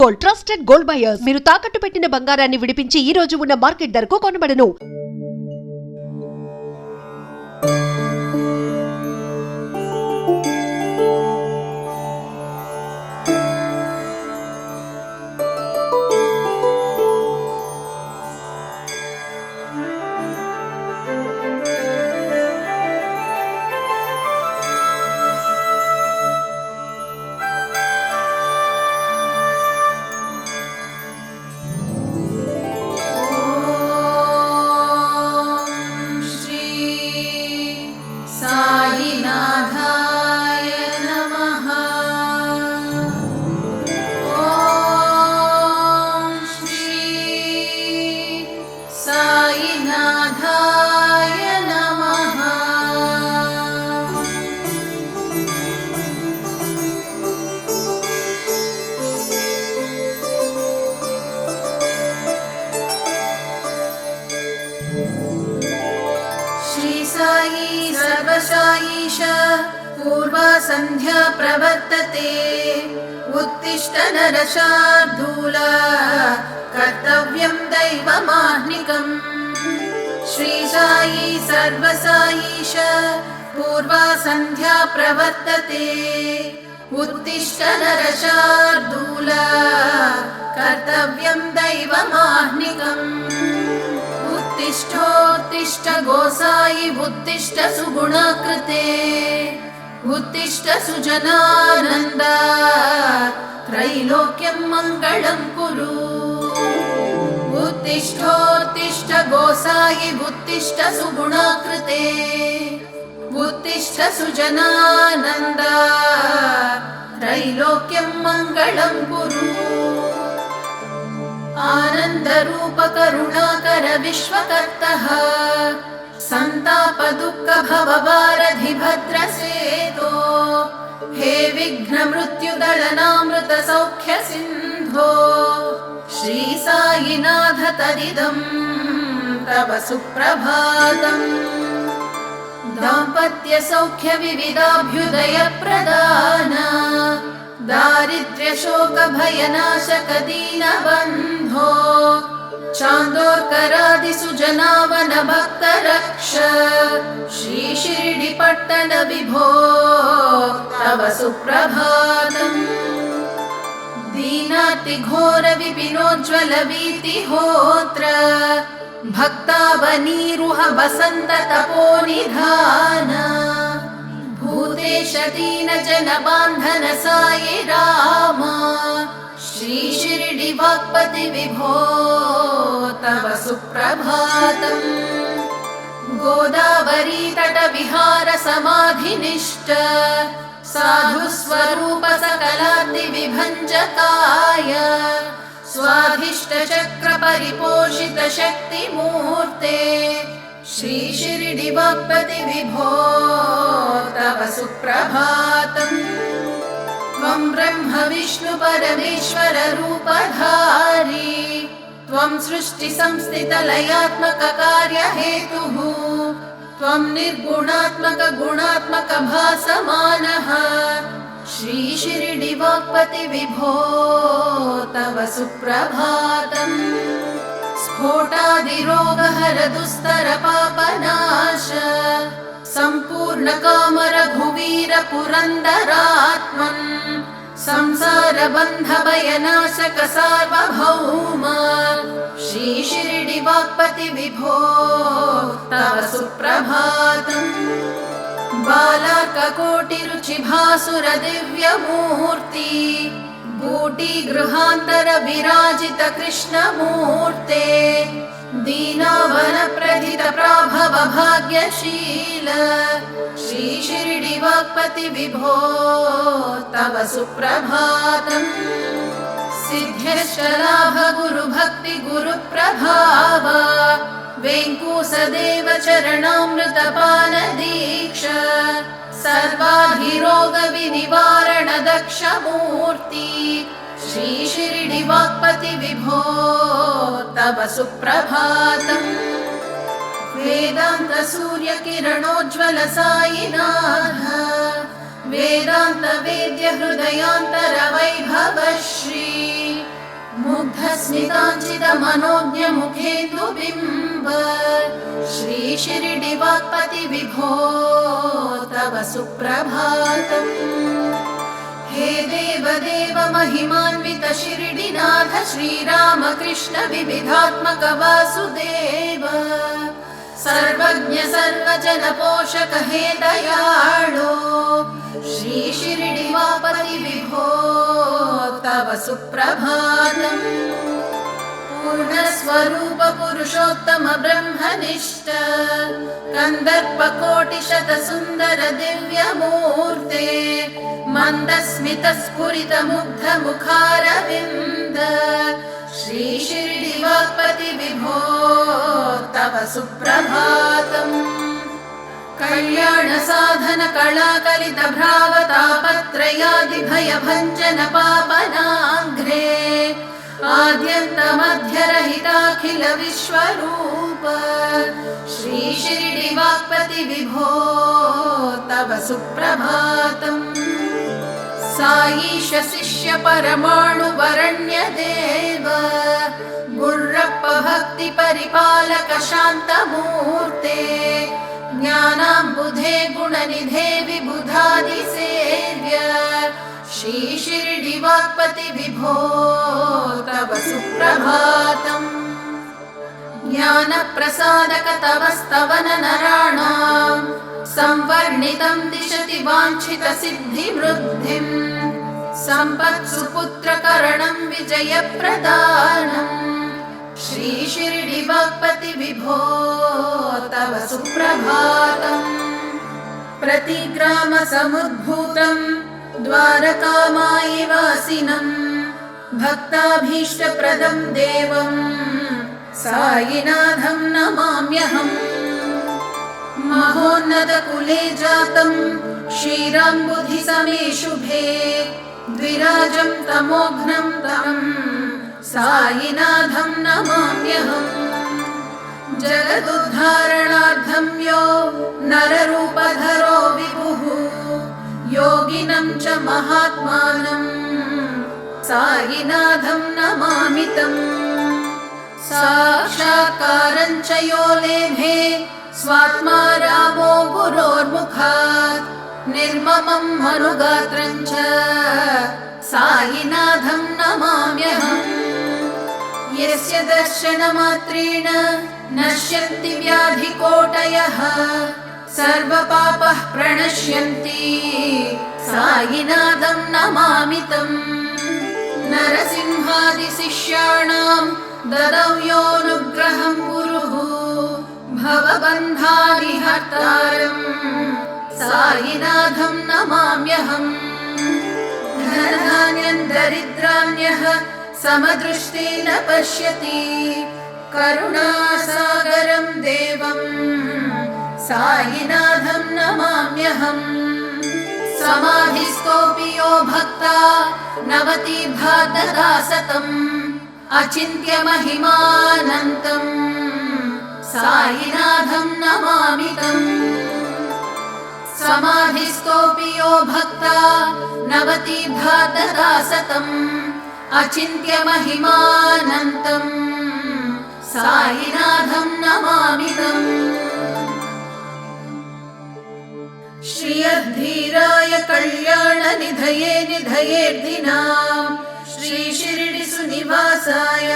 Gold trusted gold buyers మీరు తాకట్టు పెట్టిన బంగారాన్ని విడిపించి ఈ రోజు ఉన్న మార్కెట్ ధరకు కొనబడను. सर्वशायीश पूर्वा संध्या प्रवर्तते उत्तिष्ठ नरशार्दूल कर्तव्यं दैवमाह्निकम्. श्रीशायी सर्वशायीश पूर्वा संध्या प्रवर्तते उत्तिष्ठ नरशार्दूल कर्तव्यं दैवमाह्निकम्. उत्तिष्ठोत्तिष्ठ गोसायि उत्तिष्ठ सुगुणाकृते उत्तिष्ठ सुजनानन्द त्रैलोक्यं मङ्गलं कुरु. उत्तिष्ठोत्तिष्ठ गोसायि उत्तिष्ठ सुगुणाकृते उत्तिष्ठ सुजनानन्द त्रैलोक्यं मङ्गलं कुरु. आनन्दरूप करुणाकर विश्वकर्तः सन्ताप दुःख भवभारधि भद्रसेतो हे विघ्न मृत्युदलनामृत सौख्य सिन्धो श्री साईनाथ तदिदं तव सुप्रभातम्. दाम्पत्य सौख्य विविधाभ्युदय प्रदान दारिद्र्य शोक भयनाशक दीनबन्धो चान्दोर्करादि सुजनावन भक्त रक्ष श्री शिरडि पट्टण विभो तव सुप्रभातम्. दीनाति घोर विपिनोज्ज्वल वीतिहोत्र भक्तावनीरुह वसन्त तपोनिधान भूतेश दीन जन बान्धन साई राम श्री शिरडि वाक्पति विभो तव सुप्रभातम्. गोदावरी तट विहार समाधिनिष्ठ साधु स्वरूप सकलार्ति विभञ्जकाय स्वाधिष्ठ चक्र परिपोषित शक्ति मूर्ते श्री शिरडि वाक्पति विभो तव सुप्रभातम्. त्वं ब्रह्म विष्णु परमेश्वर रूपधारी त्वं सृष्टि संस्थित लयात्मक कार्य हेतुः त्वं निर्गुणात्मक गुणात्मक भासमानः श्री शिरडि वाक्पति विभो तव सुप्रभातम्. स्फोटादिरोगहर दुस्तर पापनाश सम्पूर्ण काम रघुवीर पुरन्दरात्मन् संसार बन्ध भयनाशक सार्वभौम श्री शिरडि वाक्पति विभो तव सुप्रभातम्. बालार्ककोटि रुचि भासुर दिव्य मूर्ति बूटी गृहांतर विराजित कृष्ण मूर्ते दीनावन प्रथित प्राभव भाग्यशील श्री शिरडि वाक्पति विभो तव सुप्रभातम्. सिद्ध्यष्टलाभ गुरु भक्ति गुरु प्रभाव वेंकूसदेव चरणामृत पान दीक्षा सर्वाधिरोग विनिवारण दक्ष मूर्ति श्री शिरडि वाक्पति विभो तव सुप्रभातम्. वेदांत सूर्य किरणोज्ज्वल साईनाथ वेदांत वेद्य हृदयांतर वैभव श्री स्मिताञ्चितमनोज्ञमुखेन्दुबिम्ब श्री शिरडिवाक्पति विभो तव सुप्रभातम्। हे देवदेव महिमान्वित शिरडिनाथ श्रीरामकृष्ण विविधात्मक वासुदेव सर्वज्ञ सर्वजन पोषक हे दयाळो श्री शिरडिवाक्पति विभो तव सुप्रभातम्। पूर्णस्वरूप पुरुषोत्तम ब्रह्मनिष्ठ कन्दर्पकोटिशत सुन्दर दिव्यमूर्ते मन्दस्मित स्फुरित मुग्ध मुखारविन्द श्री शिरडिवाक्पति विभो तव सुप्रभातम्। कल्याण साधन कलाकलित भ्रावतापत्रयादि भयभञ्जन पापनाघ्रे आद्यन्तमध्यरहिताखिल विश्वरूप श्री शिरडिवाक्पति विभो तव सुप्रभातम्। साईश शिष्य परमाणु वरण्य देव गुर्रप्प भक्ति परिपालक शान्तमूर्ते ज्ञानाम्बुधे गुणनिधे विबुधादि सेव्य श्री शिरडिवाक्पति विभो तव सुप्रभातम्। ज्ञानप्रसादक तव स्तवन नराणां संवर्णितं दिशति वाञ्छित सिद्धिवृद्धिम् सम्पत्सुपुत्रकरणं विजयप्रदानम् श्री शिरडिवाक्पति विभो तव सुप्रभातम्। प्रतिग्राम समुद्भूतं द्वारकामायि वासिनं भक्ताभीष्टप्रदं देवं सायिनाथं नमाम्यहम्। महोन्नतकुले जातं क्षीराम्बुधिसमे शुभे द्विराजं तमोघ्नं तं सायिनाथं नमाम्यहम्। जगदुद्धारणार्थं यो नररूपधरो विभुः योगिनं च महात्मानं सायिनाथं नमामि तम्। साक्षात्कारं च यो लेभे स्वात्मा रामो गुरोर्मुखात् निर्ममं मनुगात्रं च सायिनाथं नमाम्यहम्। यस्य दर्शनमात्रेण नश्यन्ति व्याधिकोटयः सर्वपापः प्रणश्यन्ति सायिनाथं नमामि तम्। नरसिंहादिशिष्याणां ददौ योऽनुग्रहं गुरुः भवबन्धादिहर्तारं सायिनाथं नमाम्यहम्। धनधान्यं दरिद्राण्यः समदृष्टेन पश्यति करुणासागरं देवं सायिनाथं नमाम्यहम्। समाधिस्थोऽपि यो भक्ता नवतीर्था ददा सतम् अचिन्त्य महिमानन्तं सायिनाथं नमामि तम्। समाधिस्थोऽपि यो भक्ता नवतीर्था ददा सतम् अचिन्त्य महिमानन्तं सायिनाथं नमामि तम्। श्रियधीराय कल्याणनिधये निधयेर्दिनां श्री शिरडि सुनिवासाय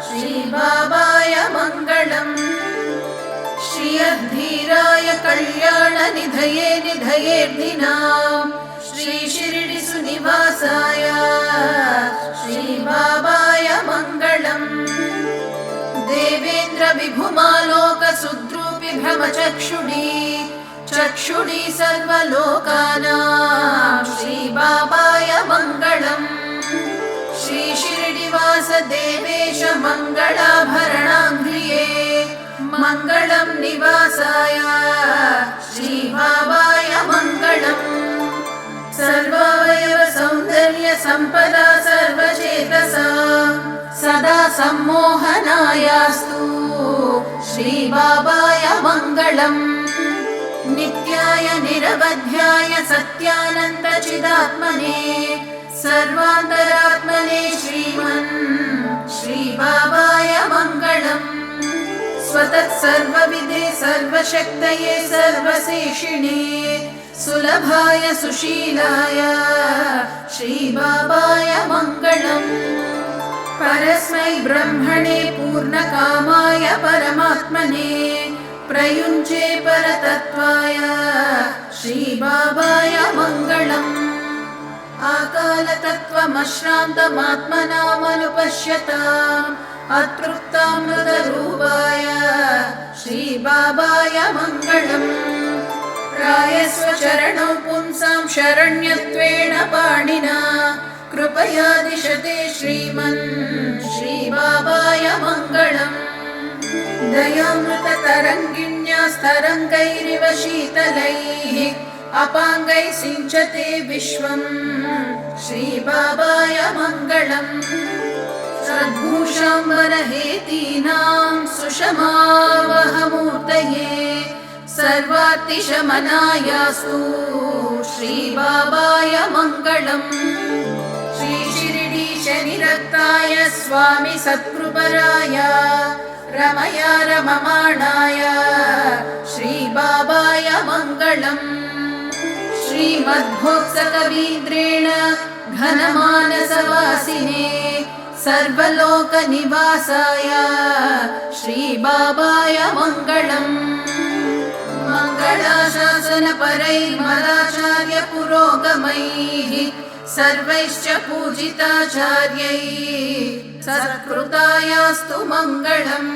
श्री बाबाय मङ्गलम्। श्रियधीराय कल्याणनिधये निधयेर्दिनां श्री शिरडि सुनिवासाय श्री बाबाय मङ्गलम्। देवेन्द्र विभुमालोक सुद्रूपि भ्रमचक्षुडी चक्षुडी सर्वलोकानां श्री बाबाय मङ्गलम्। श्री शिरडिवास देवेश मङ्गलाभरणाङ्घ्रिये मङ्गलं निवासाय श्री बाबाय मङ्गलम्। सर्वावयव सौन्दर्य संपदा सर्वचेतसा सदा सम्मोहनायास्तु श्री बाबाय मङ्गलम्। नित्याय निरवध्याय सत्यानन्द चिदात्मने सर्वान्तरात्मने श्रीमन् स्वतत्सर्वविदे सर्वशक्तये सर्वशेषिणे सुलभाय सुशीलाय श्रीबाबाय मङ्गलम्। परस्मै ब्रह्मणे पूर्णकामाय परमात्मने प्रयुञ्जे परतत्त्वाय श्रीबाबाय मङ्गलम्। आकालतत्त्वमश्रान्तमात्मनामनुपश्यताम् अतृप्तामृतरूपाय श्रीबाबाय मङ्गलम्। रायस्वचरणौ पुंसां शरण्यत्वेन पाणिना कृपया दिशते श्रीमन् श्रीबाबाय मङ्गलम्। दयामृततरङ्गिण्यास्तरङ्गैरिव शीतलैः अपाङ्गैः सिञ्चते विश्वम् श्रीबाबाय मङ्गलम्। सद्भूषाम्बरहेतीनां सुषमावहमूर्तये सर्वातिशमनायास्तु श्रीबाबाय मङ्गलम्। श्रीशिरिडीशनिरक्ताय स्वामि सत्कृपराय रमया रममाणाय श्रीबाबाय मङ्गलम्। श्रीमद्भोक्सकवीन्द्रेण घनमानसवासिने सर्वलोकनिवासाय श्रीबाबाय मङ्गलम्। मङ्गलाशासनपरैर्मदाचार्य पुरोगमैः सर्वैश्च पूजिताचार्यैः सत्कृतायास्तु मङ्गलम्।